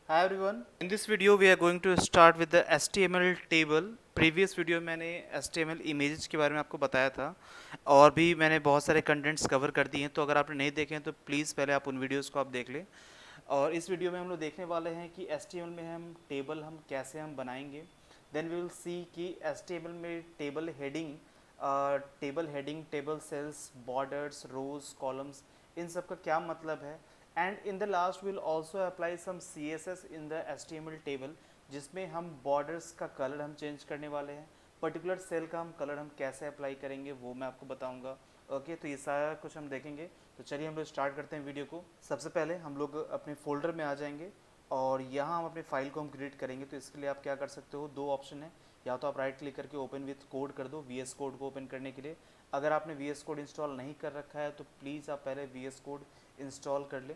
Hi everyone. In this video we are going to start with the HTML table. Previous video में मैंने HTML images के बारे में आपको बताया था और भी मैंने बहुत सारे कंटेंट्स कवर कर दिए हैं, तो अगर आपने नहीं देखे हैं तो प्लीज़ पहले आप उन वीडियोस को आप देख लें। और इस वीडियो में हम लोग देखने वाले हैं कि HTML में हम टेबल हम कैसे हम बनाएंगे। देन वी विल सी कि HTML में table heading, table cells, borders, rows, columns, इन सब का क्या मतलब है। And in the last will also apply some CSS in the HTML table, जिसमें हम बॉर्डर्स का कलर हम चेंज करने वाले हैं। पर्टिकुलर सेल का हम कलर हम कैसे अप्लाई करेंगे वो मैं आपको बताऊंगा। ओके, तो ये सारा कुछ हम देखेंगे। तो चलिए हम लोग स्टार्ट करते हैं वीडियो को। सबसे पहले हम लोग अपने फोल्डर में आ जाएंगे और यहाँ हम अपने फाइल को हम क्रिएट करेंगे। तो इसके लिए आप क्या कर सकते हो, दो ऑप्शन है। या तो आप राइट क्लिक करके ओपन विथ कोड कर दो VS कोड को ओपन करने के लिए। अगर आपने VS कोड इंस्टॉल नहीं कर रखा है तो प्लीज़ आप पहले VS कोड इंस्टॉल कर ले।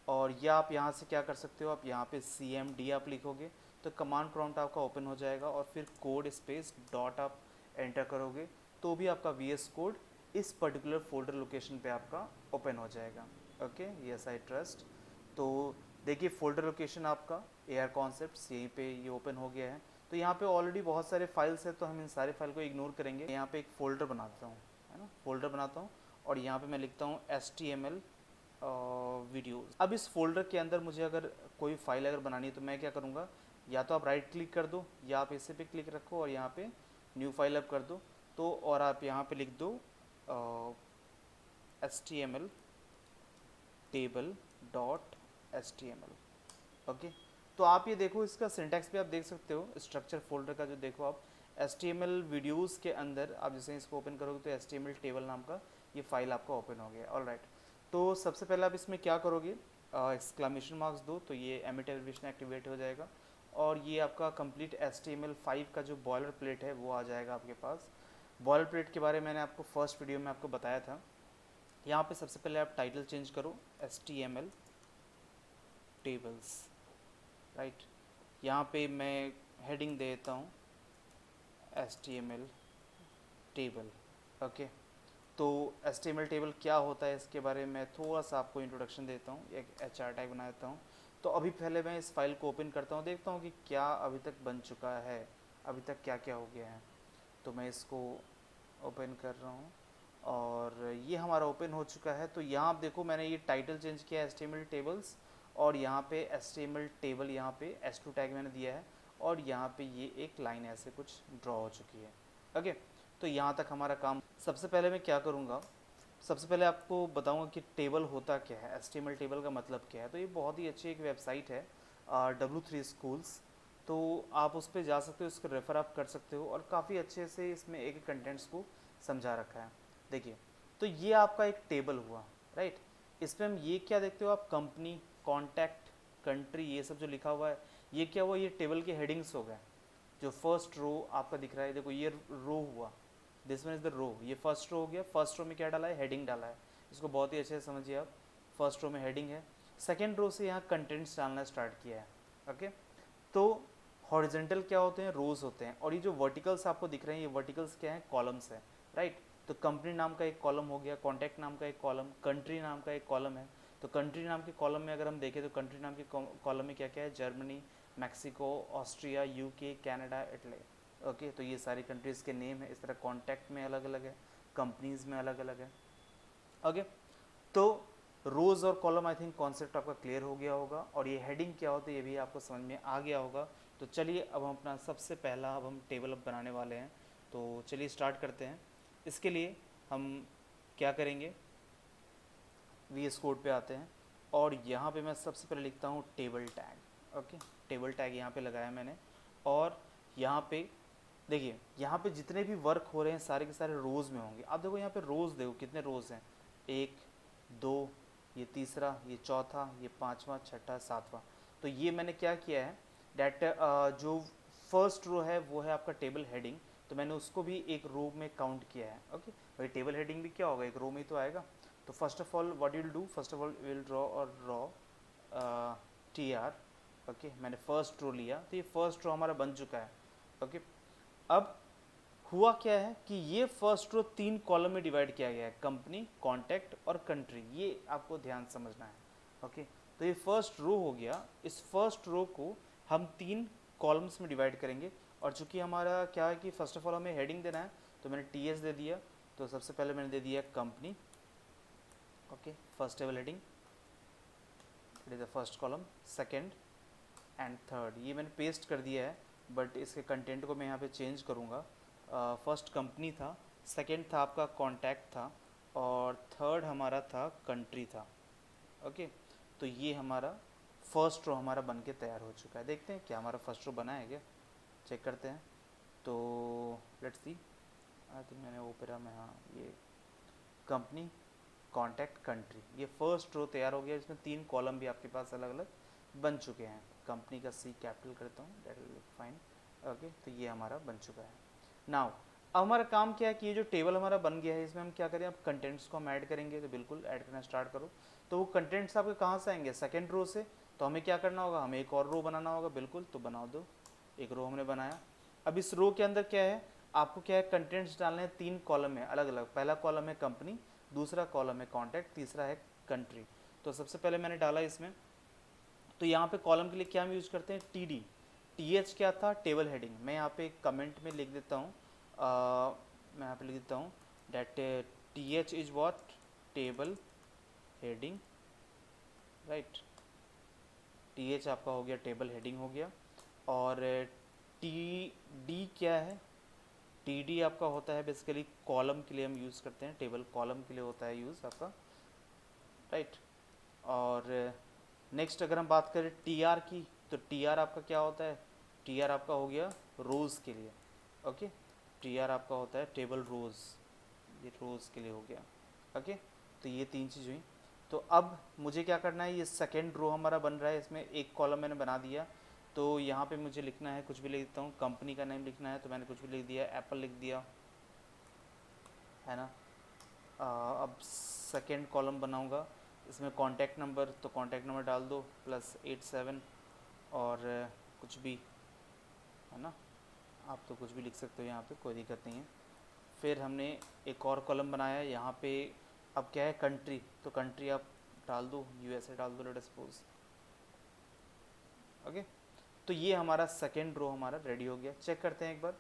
और या आप यहाँ से क्या कर सकते हो, आप यहाँ पे CMD आप लिखोगे तो कमांड प्रॉम्प्ट आपका ओपन हो जाएगा और फिर कोड स्पेस डॉट आप एंटर करोगे तो भी आपका VS कोड इस पर्टिकुलर फोल्डर लोकेशन पे आपका ओपन हो जाएगा। Okay, yes I trust. तो देखिए फोल्डर लोकेशन आपका AR कॉन्सेप्ट्स यहीं पे ये ओपन हो गया है। तो यहाँ पे ऑलरेडी बहुत सारे फाइल्स है तो हम इन सारे फाइल को इग्नोर करेंगे। यहाँ पे एक फ़ोल्डर बनाता हूँ, है ना, फोल्डर बनाता हूँ और यहाँ पे मैं लिखता हूँ HTML वीडियोस। अब इस फोल्डर के अंदर मुझे अगर कोई फाइल अगर बनानी है तो मैं क्या करूँगा, या तो आप राइट क्लिक कर दो या आप इसे पे क्लिक रखो और यहाँ पे न्यू फाइल अप कर दो। तो और आप यहाँ पे लिख दो HTML table dot HTML। Okay, तो आप ये देखो इसका सिंटैक्स भी आप देख सकते हो, स्ट्रक्चर फोल्डर का जो देखो आप HTML वीडियोस के अंदर आप जैसे इसको ओपन करोगे तो HTML टेबल नाम का ये फाइल आपका ओपन हो गया। ऑल राइट, तो सबसे पहले आप इसमें क्या करोगे, एक्सक्लामेशन मार्क्स दो तो ये एमिट एब्रिविएशन एक्टिवेट हो जाएगा और ये आपका कंप्लीट HTML5 का जो बॉयलर प्लेट है वो आ जाएगा आपके पास। बॉयलर प्लेट के बारे में मैंने आपको फर्स्ट वीडियो में आपको बताया था। यहाँ पे सबसे पहले आप टाइटल चेंज करो HTML टेबल्स, राइट। यहाँ पे मैं हेडिंग दे देता हूँ HTML टेबल। ओके, तो HTML टेबल क्या होता है इसके बारे में थोड़ा सा आपको इंट्रोडक्शन देता हूँ, एक HR टैग बना देता हूँ। तो अभी पहले मैं इस फाइल को ओपन करता हूँ, देखता हूँ कि क्या अभी तक बन चुका है, अभी तक क्या क्या हो गया है। तो मैं इसको ओपन कर रहा हूँ और ये हमारा ओपन हो चुका है। तो यहाँ आप देखो मैंने ये टाइटल चेंज किया है HTML टेबल्स और यहाँ पे HTML टेबल यहाँ पे H2 टैग मैंने दिया है और यहाँ पे ये एक लाइन ऐसे कुछ ड्रॉ हो चुकी है। ओके, तो यहाँ तक हमारा काम। सबसे पहले मैं क्या करूँगा, सबसे पहले आपको बताऊंगा कि टेबल होता क्या है, HTML टेबल का मतलब क्या है। तो ये बहुत ही अच्छी एक वेबसाइट है W3 स्कूल्स, तो आप उस पर जा सकते हो, इसको रेफ़र आप कर सकते हो और काफ़ी अच्छे से इसमें एक कंटेंट्स को समझा रखा है। देखिए, तो ये आपका एक टेबल हुआ, राइट। इसमें हम ये क्या देखते हो आप, कंपनी, कॉन्टैक्ट, कंट्री, ये सब जो लिखा हुआ है ये क्या हुआ, ये टेबल के हेडिंग्स हो गए। जो फर्स्ट रो आपका दिख रहा है, देखो ये रो हुआ, this one is the row, ये फर्स्ट रो हो गया। फर्स्ट रो में क्या डाला है, हेडिंग डाला है। इसको बहुत ही अच्छे से समझिए आप, फर्स्ट रो में हेडिंग है। सेकेंड रो से यहाँ कंटेंट्स डालना स्टार्ट किया है। ओके, तो हॉरिजेंटल क्या होते हैं, रोज होते हैं, और ये जो वर्टिकल्स आपको दिख रहे हैं ये वर्टिकल्स क्या हैं, कॉलम्स हैं, राइट। तो कंपनी नाम का एक कॉलम हो गया, कॉन्टैक्ट नाम का एक कॉलम, कंट्री नाम का एक कॉलम है। तो कंट्री नाम के कॉलम में अगर हम देखें तो कंट्री नाम के कॉलम में क्या क्या है, Germany, Mexico, Austria, UK, Canada, Italy. Okay, तो ये सारी कंट्रीज़ के नेम है। इस तरह कॉन्टैक्ट में अलग अलग है, कंपनीज़ में अलग अलग है। ओके, तो रोज़ और कॉलम आई थिंक कॉन्सेप्ट आपका क्लियर हो गया होगा और ये हेडिंग क्या होती है ये भी आपको समझ में आ गया होगा। तो चलिए अब हम अपना सबसे पहला अब हम टेबल अब बनाने वाले हैं। तो चलिए स्टार्ट करते हैं। इसके लिए हम क्या करेंगे, VS कोड पे आते हैं और यहाँ पे मैं सबसे पहले लिखता हूँ table tag. Okay, table tag यहाँ पे लगाया मैंने और यहाँ पे देखिए, यहाँ पे जितने भी वर्क हो रहे हैं सारे के सारे रोज़ में होंगे। आप देखो यहाँ पे रोज़ देखो कितने रोज़ हैं, एक, दो, ये तीसरा, ये चौथा, ये पाँचवा, छठा, सातवां। तो ये मैंने क्या किया है, डैट जो फर्स्ट रो है वो है आपका टेबल हेडिंग, तो मैंने उसको भी एक रो में काउंट किया है। ओके, भाई टेबल हेडिंग भी क्या होगा, एक रो में ही तो आएगा। तो first of all what will do, first of all will draw और रॉ TR। ओके, मैंने फर्स्ट रो लिया तो ये फर्स्ट रो हमारा बन चुका है। ओके, अब हुआ क्या है कि ये फर्स्ट रो 3 कॉलम में डिवाइड किया गया है, कंपनी, कॉन्टैक्ट और कंट्री। ये आपको ध्यान समझना है। ओके, तो ये फर्स्ट रो हो गया, इस फर्स्ट रो को हम 3 कॉलम्स में डिवाइड करेंगे। और चूंकि हमारा क्या है कि फर्स्ट ऑफ ऑल हमें हेडिंग देना है, तो मैंने टीएस दे दिया। तो सबसे पहले मैंने दे दिया company, okay, first table heading, it is the first column, second and third, ये मैंने पेस्ट कर दिया है, बट इसके कंटेंट को मैं यहाँ पे चेंज करूँगा। फर्स्ट कंपनी था, सेकेंड था आपका कॉन्टैक्ट था, और थर्ड हमारा था कंट्री था, ओके। तो ये हमारा फर्स्ट रो हमारा बन के तैयार हो चुका है। देखते हैं क्या हमारा फर्स्ट रो बना है क्या, चेक करते हैं। तो लेट्स सी, आई थिंक मैंने ओपेरा में, हाँ, ये कंपनी कॉन्टैक्ट कंट्री, ये फर्स्ट रो तैयार हो गया। इसमें 3 कॉलम भी आपके पास अलग अलग बन चुके हैं। कंपनी का सी कैपिटल करता हूँ, that will look fine, okay. तो ये हमारा बन चुका है। नाउ अब हमारा काम क्या है कि ये जो टेबल हमारा बन गया है, इसमें हम क्या करें, अब कंटेंट्स को हम ऐड करेंगे। तो बिल्कुल ऐड करना स्टार्ट करो। तो वो कंटेंट्स आपके कहाँ से आएंगे, सेकेंड रो से। तो हमें क्या करना होगा, हमें एक और रो बनाना होगा। बिल्कुल, तो बना दो, एक रो हमने बनाया। अब इस रो के अंदर क्या है, आपको क्या है, कंटेंट्स डालने हैं 3 कॉलम में अलग अलग। पहला कॉलम है कंपनी, दूसरा कॉलम है कॉन्टैक्ट, तीसरा है कंट्री। तो सबसे पहले मैंने डाला इसमें, तो यहाँ पे कॉलम के लिए क्या हम यूज़ करते हैं, टी डी। टी एच क्या था, टेबल हेडिंग। मैं यहाँ पे एक कमेंट में लिख देता हूँ, मैं यहाँ पे लिख देता हूँ that T H is what, table heading, right. T H आपका हो गया, टेबल हेडिंग हो गया। और टी डी क्या है, टी डी आपका होता है बेसिकली कॉलम के लिए हम यूज़ करते हैं, टेबल कॉलम के लिए होता है यूज़ आपका, राइट। और नेक्स्ट अगर हम बात करें टी आर की, तो टी आर आपका क्या होता है, टी आर आपका हो गया रोज़ के लिए, ओके। टी आर आपका होता है टेबल रोज़, ये रोज़ के लिए हो गया, ओके। तो ये 3 चीज़ हुई। तो अब मुझे क्या करना है, ये सेकेंड रो हमारा बन रहा है, इसमें एक कॉलम मैंने बना दिया। तो यहाँ पे मुझे लिखना है, कुछ भी लिख देता हूँ, कंपनी का नेम लिखना है, तो मैंने कुछ भी लिख दिया, एप्पल लिख दिया, है ना। अब सेकेंड कॉलम बनाऊंगा, इसमें कॉन्टैक्ट नंबर, तो कॉन्टैक्ट नंबर डाल दो +87, और कुछ भी, है ना, आप तो कुछ भी लिख सकते हो यहाँ पे, कोई दिक्कत नहीं है। फिर हमने एक और कॉलम बनाया यहाँ पे। अब क्या है, कंट्री, तो कंट्री आप डाल दो, यूएसए डाल दो, लेट अस सपोज, ओके। तो ये हमारा सेकेंड रो हमारा रेडी हो गया। चेक करते हैं एक बार।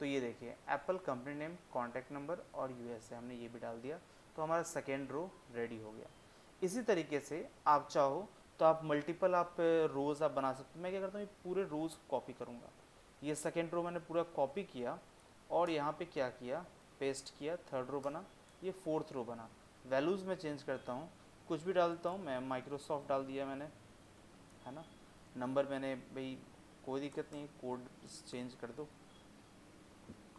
तो ये देखिए, Apple, company name, contact number और यूएसए हमने ये भी डाल दिया। तो हमारा सेकेंड रो रेडी हो गया। इसी तरीके से आप चाहो तो आप मल्टीपल आप रोज़ आप बना सकते हो। मैं क्या करता हूँ, ये पूरे रोज़ कॉपी करूँगा। ये सेकेंड रो मैंने पूरा कॉपी किया, और यहाँ पे क्या किया, पेस्ट किया, थर्ड रो बना, ये फोर्थ रो बना। वैल्यूज़ में चेंज करता हूँ, कुछ भी डाल देता हूँ, मैं माइक्रोसॉफ्ट डाल दिया मैंने, है ना। नंबर मैंने भाई, कोई दिक्कत नहीं है, कोड चेंज कर दो,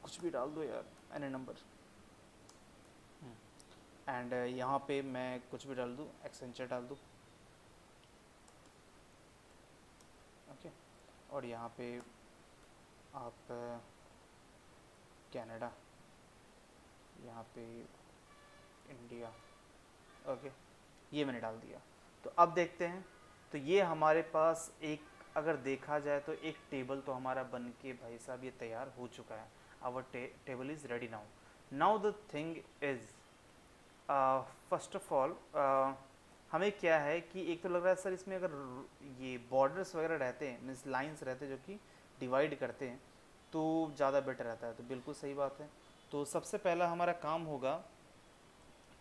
कुछ भी डाल दो यार, एनी नंबर। एंड यहाँ पे मैं कुछ भी डाल दूँ, एक्सेंचर डाल दूँ, ओके। और यहाँ पे आप कनाडा, यहाँ पे इंडिया, ओके, ये मैंने डाल दिया। तो अब देखते हैं। तो ये हमारे पास एक, अगर देखा जाए तो एक टेबल तो हमारा बन के भाई साहब ये तैयार हो चुका है। Our table is ready now. Now the thing is, first of all हमें क्या है कि एक तो लग रहा है सर इसमें अगर ये बॉर्डर्स वगैरह रहते हैं, मीन्स लाइंस रहते हैं जो कि डिवाइड करते हैं, तो ज़्यादा बेटर रहता है। तो बिल्कुल सही बात है। तो सबसे पहला हमारा काम होगा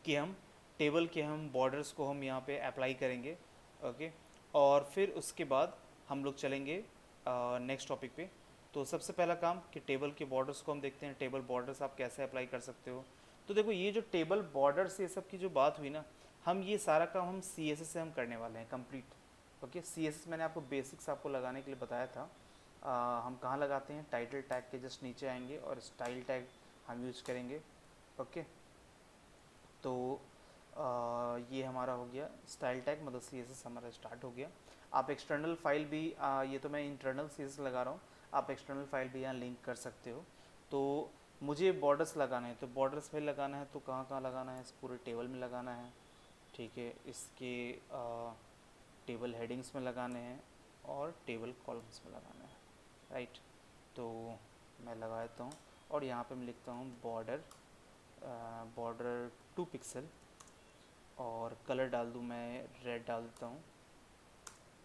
कि हम टेबल के हम बॉर्डर्स को हम यहाँ पे अप्लाई करेंगे, ओके। और फिर उसके बाद हम लोग चलेंगे नेक्स्ट टॉपिक पे। तो सबसे पहला काम कि टेबल के बॉर्डर्स को हम देखते हैं, टेबल बॉर्डर्स आप कैसे अप्लाई कर सकते हो। तो देखो, ये जो टेबल बॉर्डर्स ये सब की जो बात हुई ना, हम ये सारा काम हम CSS से हम करने वाले हैं कंप्लीट, ओके। CSS मैंने आपको बेसिक्स आपको लगाने के लिए बताया था। हम कहाँ लगाते हैं, टाइटल टैग के जस्ट नीचे आएंगे और स्टाइल टैग हम यूज करेंगे, ओके। तो ये हमारा हो गया स्टाइल टैग, मतलब CSS हमारा स्टार्ट हो गया। आप एक्सटर्नल फाइल भी, ये तो मैं इंटरनल CSS लगा रहा हूँ, आप एक्सटर्नल फाइल भी यहाँ लिंक कर सकते हो। तो मुझे बॉर्डर्स लगाना है, तो बॉर्डर्स में लगाना है तो कहाँ कहाँ लगाना है, इस पूरे टेबल में लगाना है, ठीक है। इसके टेबल हेडिंग्स में लगाने हैं और टेबल कॉलम्स में लगाना है, राइट। तो मैं लगा देता हूँ, और यहाँ पे मैं लिखता हूँ बॉर्डर 2 पिक्सल, और कलर डाल दूँ मैं रेड डाल देता हूँ,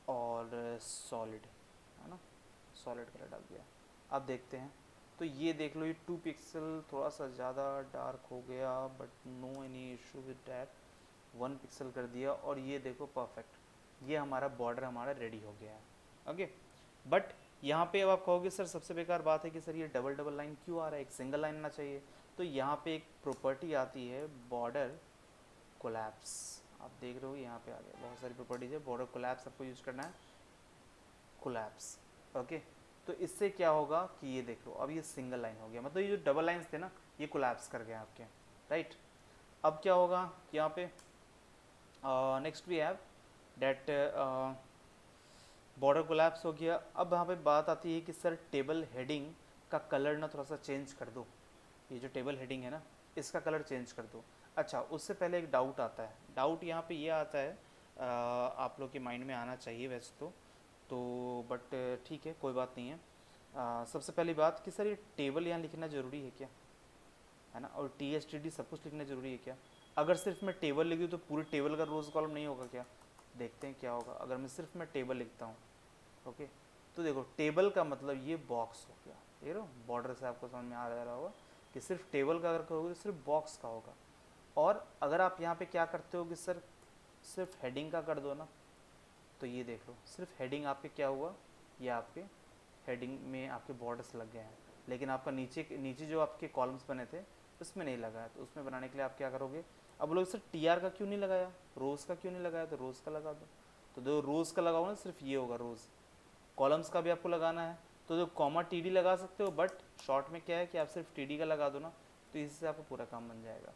और सॉलिड, है ना, सॉलिड कलर डाल दिया। अब देखते हैं, तो ये देख लो ये 2 पिक्सल थोड़ा सा ज़्यादा डार्क हो गया, but no any issue with that. 1 pixel कर दिया और ये देखो परफेक्ट, ये हमारा बॉर्डर हमारा रेडी हो गया है। ओके, बट यहाँ पे अब आप कहोगे सर सबसे बेकार बात है कि सर ये डबल डबल लाइन क्यों आ रहा है, एक सिंगल लाइन आना चाहिए। तो यहाँ पे एक प्रॉपर्टी आती है बॉर्डर कोलैप्स, आप देख रहे हो यहाँ पे आ गया, बहुत सारी प्रॉपर्टीज है, बॉर्डर कोलैप्स आपको यूज़ करना है, कोलैप्स। ओके, तो इससे क्या होगा कि ये देख लो अब ये सिंगल लाइन हो गया, मतलब ये जो डबल लाइन्स थे ना ये कोलैप्स कर गए आपके, राइट। अब क्या होगा यहाँ पे, next we have that border collapse हो गया। अब यहाँ पे बात आती है कि सर टेबल हेडिंग का कलर ना थोड़ा सा चेंज कर दो, ये जो टेबल हेडिंग है ना इसका कलर चेंज कर दो। अच्छा, उससे पहले एक डाउट आता है, डाउट यहाँ पे ये आता है, आप लोग के माइंड में आना चाहिए वैसे तो बट ठीक है कोई बात नहीं है। सबसे पहली बात कि सर ये टेबल यहाँ लिखना ज़रूरी है क्या, है ना, और TSTD सब कुछ लिखना ज़रूरी है क्या। अगर सिर्फ मैं टेबल लिख दूँ तो पूरे टेबल का रोज़ कॉलम नहीं होगा क्या, देखते हैं क्या होगा अगर मैं टेबल लिखता हूँ। ओके, तो देखो टेबल का मतलब ये बॉक्स हो गया, देख रहे हो बॉर्डर से आपको समझ में आ रहा होगा कि सिर्फ टेबल का अगर करोगे तो सिर्फ बॉक्स का होगा। और अगर आप यहाँ पे क्या करते हो कि सर सिर्फ हेडिंग का कर दो ना, तो ये देख लो सिर्फ हेडिंग आपके क्या हुआ, ये आपके हेडिंग में आपके बॉर्डर्स लग गए हैं, लेकिन आपका नीचे नीचे जो आपके कॉलम्स बने थे उसमें नहीं लगा है। तो उसमें बनाने के लिए आप क्या करोगे, अब बोलोगे सर TR का क्यों नहीं लगाया, रोज़ का क्यों नहीं लगाया, तो रोज़ का लगा दो। तो जो रोज़ का लगाओ ना सिर्फ ये होगा रोज़, कॉलम्स का भी आपको लगाना है तो जो कॉमा TD लगा सकते हो, बट शॉर्ट में क्या है कि आप सिर्फ TD का लगा दो ना, तो इससे आपका पूरा काम बन जाएगा,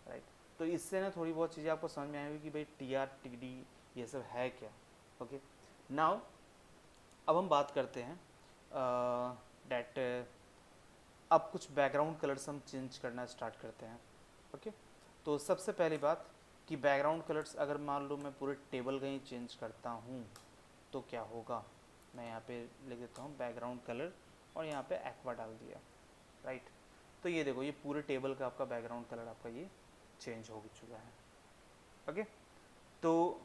राइट। तो इससे ना थोड़ी बहुत चीज़ें आपको समझ में आएगी कि भाई TR TD ये सब है क्या। ओके, नाउ अब हम बात करते हैं डैट अब कुछ बैकग्राउंड कलर्स हम चेंज करना स्टार्ट करते हैं। ओके, तो सबसे पहली बात कि बैकग्राउंड कलर्स अगर मान लो मैं पूरे टेबल का ही चेंज करता हूँ तो क्या होगा, मैं यहाँ पे लिख देता हूँ बैकग्राउंड कलर और यहाँ पे एक्वा डाल दिया, राइट। तो ये देखो ये पूरे टेबल का आपका बैकग्राउंड कलर आपका ये चेंज हो चुका है। ओके, तो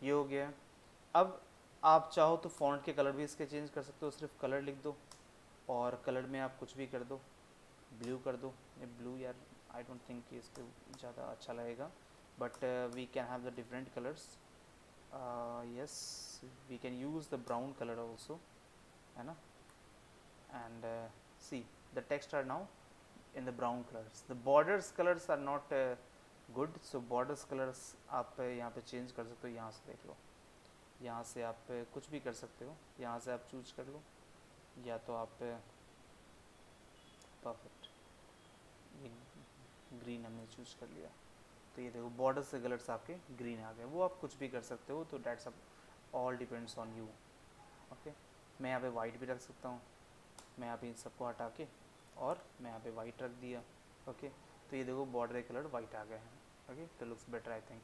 ये हो गया। अब आप चाहो तो फॉन्ट के कलर भी इसके चेंज कर सकते हो, सिर्फ कलर लिख दो और कलर में आप कुछ भी कर दो, ब्लू कर दो, ये ब्लू यार आई डोंट थिंक कि इस पर ज़्यादा अच्छा लगेगा, but we can have the different colours. yes, we can use the brown color also, है ना, and see the text are now in the brown colors, the borders colors are not good, so borders colors आप यहाँ पे change कर सकते हो, यहाँ से देख लो, यहाँ से आप कुछ भी कर सकते हो, यहाँ से आप चूज कर लो, या तो आप परफेक्ट ये ग्रीन हमने चूज कर लिया, तो ये देखो बॉर्डर से कलर्स आपके ग्रीन आ गए, वो आप कुछ भी कर सकते हो, तो that's all depends on you. Okay, मैं यहाँ पे वाइट भी रख सकता हूँ, मैं यहाँ पे इन सबको हटा के और मैं यहाँ पे वाइट रख दिया। ओके, तो ये देखो बॉर्डर कलर वाइट आ गए हैं। ओके, तो लुक्स बेटर आई थिंक।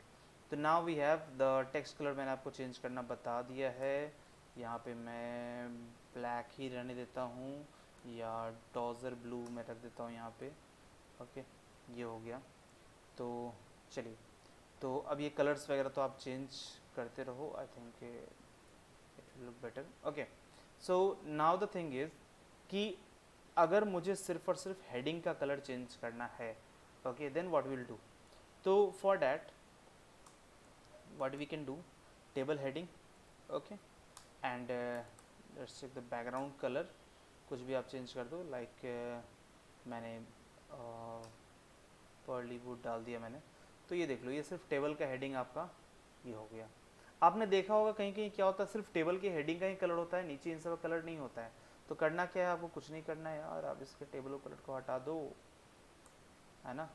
तो now we have the text colour, मैंने आपको चेंज करना बता दिया है, यहाँ पे मैं ब्लैक ही रहने देता हूँ या डॉजर ब्लू में रख देता हूँ यहाँ पे। ओके, ये हो गया। तो चलिए, तो अब ये कलर्स वगैरह तो आप चेंज करते रहो, I think it will look better. Okay, so now the thing is कि अगर मुझे सिर्फ और सिर्फ हेडिंग का कलर चेंज करना है, okay, then what will do, तो for that what we can do, table heading, okay, and let's check the background colour, कुछ भी आप चेंज कर दो, लाइक मैंने पर्ली वुड डाल दिया मैंने, तो ये देख लो ये सिर्फ टेबल का हेडिंग आपका ये हो गया। आपने देखा होगा कहीं कहीं क्या होता है, सिर्फ टेबल के हेडिंग का ही कलर होता है, नीचे इन सब का कलर नहीं होता है। तो करना क्या है, आपको कुछ नहीं करना है यार, आप इसके टेबल कलर को हटा दो, है ना,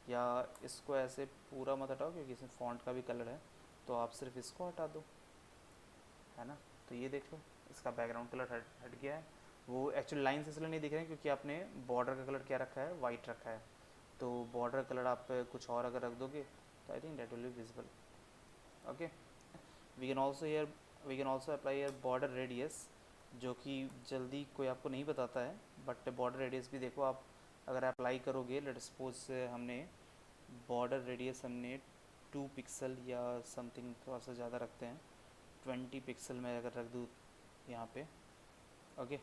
या इसको ऐसे पूरा मत हटाओ क्योंकि इसमें फॉन्ट का भी कलर है, तो आप सिर्फ इसको हटा दो, है ना। तो ये देख लो इसका बैकग्राउंड कलर हट गया है, वो एक्चुअली लाइन से इसलिए नहीं दिख रहे हैं क्योंकि आपने बॉर्डर का कलर क्या रखा है, वाइट रखा है, तो बॉर्डर कलर आप कुछ और अगर रख दोगे तो I think that will be visible. Okay, we can also here we can also apply here border radius, जो कि जल्दी कोई आपको नहीं बताता है, बट बॉर्डर रेडियस भी देखो आप अगर अप्लाई करोगे, लेट सपोज हमने बॉर्डर रेडियस हमने 2 पिक्सल या समथिंग थोड़ा सा ज़्यादा रखते हैं, 20 पिक्सल में अगर रख दूँ यहाँ पे, ओके,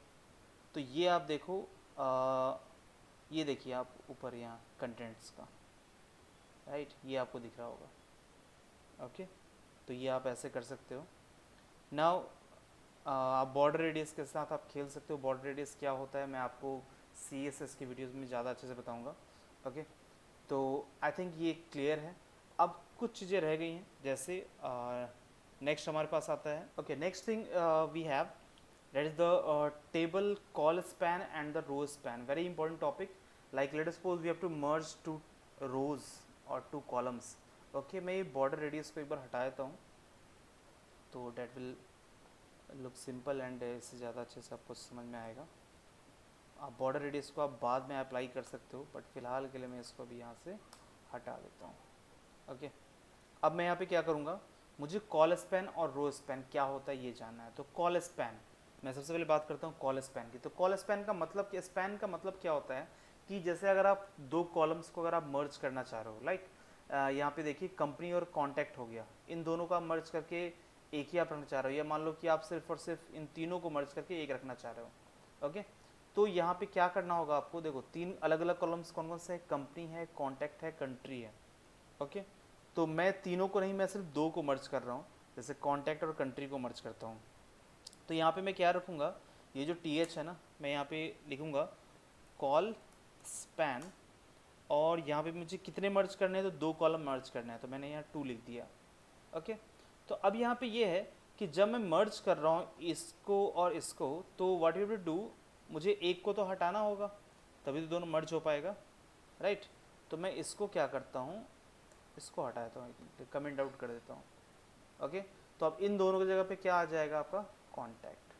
तो ये आप देखो, ये देखिए आप ऊपर यहाँ कंटेंट्स का, राइट, ये आपको दिख रहा होगा, ओके। तो ये आप ऐसे कर सकते हो। नाउ आप बॉर्डर रेडियस के साथ आप खेल सकते हो। बॉर्डर रेडियस क्या होता है मैं आपको CSS की वीडियोस में ज़्यादा अच्छे से बताऊंगा, ओके। तो आई थिंक ये क्लियर है। अब कुछ चीज़ें रह गई हैं, जैसे नेक्स्ट हमारे पास आता है, okay, next thing we have, that is the table call span and the row span, very important topic. Like let us suppose we have to merge two rows or two columns, okay। मैं ये border radius को एक बार हटा देता हूँ, तो that will look simple and इससे ज़्यादा अच्छे से आपको समझ में आएगा। आप border radius को आप बाद में अप्लाई कर सकते हो, बट फिलहाल के लिए मैं इसको भी यहाँ से हटा देता हूँ, ओके। अब मैं यहाँ पे क्या करूँगा, मुझे कॉल स्पैन और रो स्पैन क्या होता है ये जानना है। तो कॉल स्पैन, मैं सबसे पहले बात करता हूँ कॉल स्पैन की। तो कॉल स्पैन का मतलब क्या, स्पैन का मतलब क्या होता है कि जैसे अगर आप दो कॉलम्स को अगर आप मर्ज करना चाह रहे हो, लाइक यहाँ पे देखिए कंपनी और कॉन्टैक्ट हो गया, इन दोनों का मर्ज करके एक ही आप रखना चाह रहे हो, या मान लो कि आप सिर्फ और सिर्फ इन तीनों को मर्ज करके एक रखना चाह रहे हो, ओके। तो यहाँ पे क्या करना होगा आपको, देखो तीन अलग अलग कॉलम्स कौन कौन से हैं, कंपनी है, कॉन्टैक्ट है, कंट्री है, ओके। तो मैं तीनों को नहीं, मैं सिर्फ दो को मर्ज कर रहा हूँ, जैसे कॉन्टैक्ट और कंट्री को मर्ज करता हूँ। तो यहाँ पे मैं क्या रखूँगा, ये जो TH है ना, मैं यहाँ पे लिखूँगा कॉल स्पैन, और यहाँ पे मुझे कितने मर्ज करने हैं, तो दो कॉलम मर्ज करना है, तो मैंने यहाँ 2 लिख दिया, ओके। तो अब यहाँ पे ये है कि जब मैं मर्ज कर रहा हूँ इसको और इसको, तो व्हाट यू टू डू, मुझे एक को तो हटाना होगा, तभी तो दोनों मर्ज हो पाएगा, राइट। तो मैं इसको क्या करता हूँ, इसको हटा देता हूँ, कमेंट आउट कर देता हूँ, ओके। तो अब इन दोनों की जगह पे क्या आ जाएगा, आपका कॉन्टैक्ट,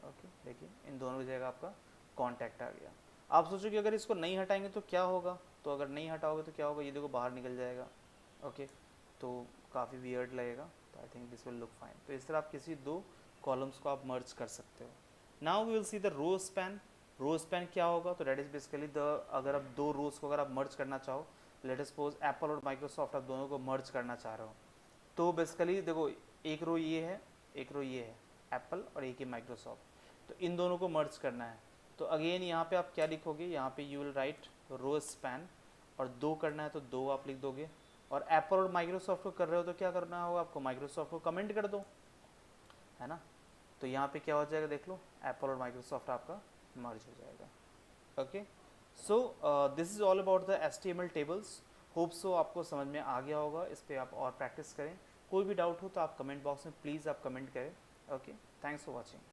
ओके। देखिए इन दोनों की जगह आपका कॉन्टैक्ट आ गया। आप सोचो कि अगर इसको नहीं हटाएंगे तो क्या होगा, तो अगर नहीं हटाओगे तो क्या होगा, ये देखो बाहर निकल जाएगा, ओके। तो काफ़ी वियर्ड लगेगा, तो I think this will look fine. तो इस तरह आप किसी दो कॉलम्स को आप मर्ज कर सकते हो। Now we will see the row span. Row span क्या होगा, तो डेट इज़ बेसिकली द, अगर आप दो रोज को अगर आप मर्ज करना चाहो, लेट अस सपोज एप्पल और माइक्रोसॉफ्ट आप दोनों को मर्ज करना चाह रहे हो, तो बेसिकली देखो एक रो ये है, एक रो ये है, एप्पल और एक ही माइक्रोसॉफ्ट, तो इन दोनों को मर्ज करना है। तो अगेन यहाँ पे आप क्या लिखोगे, यहाँ पे you will write row span, और दो करना है तो दो आप लिख दोगे, और एप्पल और माइक्रोसॉफ्ट को कर रहे हो तो क्या करना होगा आपको, माइक्रोसॉफ्ट को कमेंट कर दो, है ना। तो यहाँ पे क्या हो जाएगा, देख लो एप्पल और माइक्रोसॉफ्ट आपका मर्ज हो जाएगा, okay. So this is all about the HTML tables. Hope so आपको समझ में आ गया होगा, इस पर आप और प्रैक्टिस करें। कोई भी डाउट हो तो आप कमेंट बॉक्स में प्लीज़ आप कमेंट करें, ओके। Thanks for watching.